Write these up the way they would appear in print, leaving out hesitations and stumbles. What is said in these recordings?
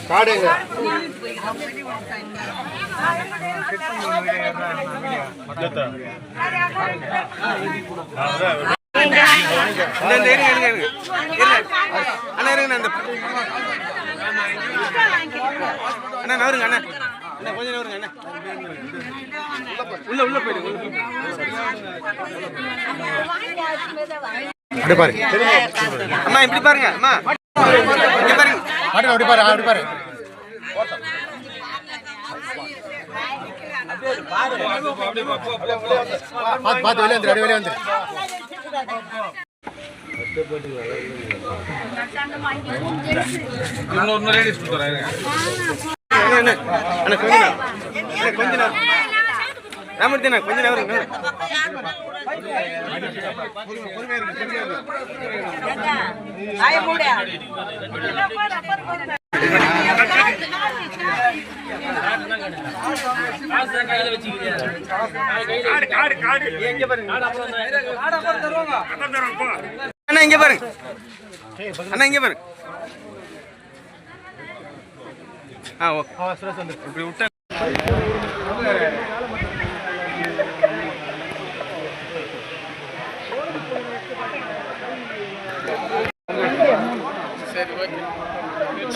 காடுங்க அண்ணா நவருங்க அண்ணா அண்ணா கொஞ்சம் நவருங்க அண்ணா உள்ள போயிடுங்க அப்படி பாருங்க அம்மா இப்படி பாருங்க அம்மா இங்க பாருங்க மாட்டு அப்படி பாரு அப்படி பாரு பாத்து வெளியே வந்து வெளியே வந்து கொஞ்ச நேரம் அண்ணா இங்க பாருங்க அண்ணா இங்க பாருங்க இப்படி விட்டா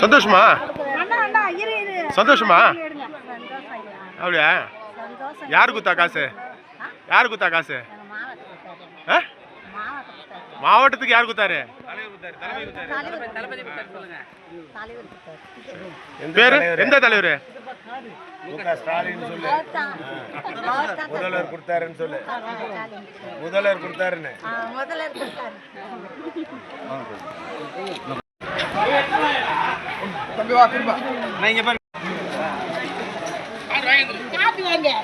சந்தோஷமா சந்தோஷமா அப்படியா யாரு குத்தா காசு யாரு குத்தா காசு மாவட்டத்துக்கு யார் குத்தாரு பேரு எந்த தலைவர் முதல்வர் கொடுத்தாருன்னு சொல்லு முதல்வர் கொடுத்தாருன்னு தம்பி வா திரும்ப நான் இங்க பாருங்க காப்பி வாங்க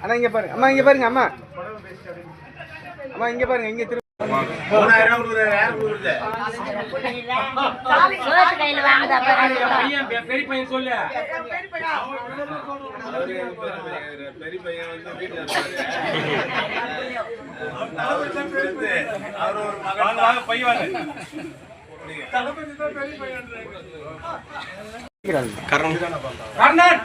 அண்ணா இங்க பாருங்க அம்மா இங்க பாருங்க அம்மா அம்மா இங்க பாருங்க இங்க திரும்ப 3000 கையில வாங்குதா பையன் பெரிய பையன் சொல்லு பெரிய பையன் வந்து வீட்ல அவர் ஒரு மகன் வாங்க பையன் வாங்க தலபதி தான் பெரிய பையன் கர்ணன் கர்ணன்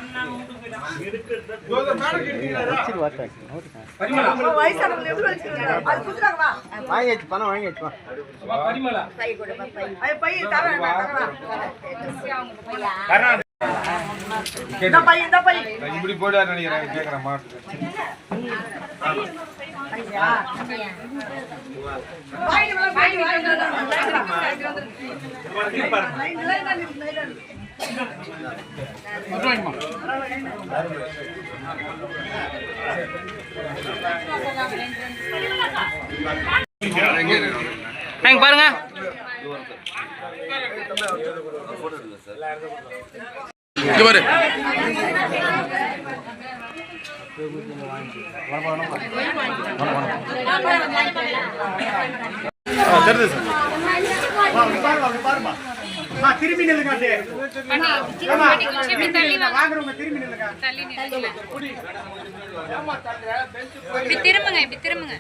பணம் வாங்கிடுச்சு இப்படி போயிடாரு நினைக்கிறேன் கேக்குறேன் மாட்டு பாருங்க திரும்பி நில்லுங்க திரும்புங்க இப்படி திரும்புங்க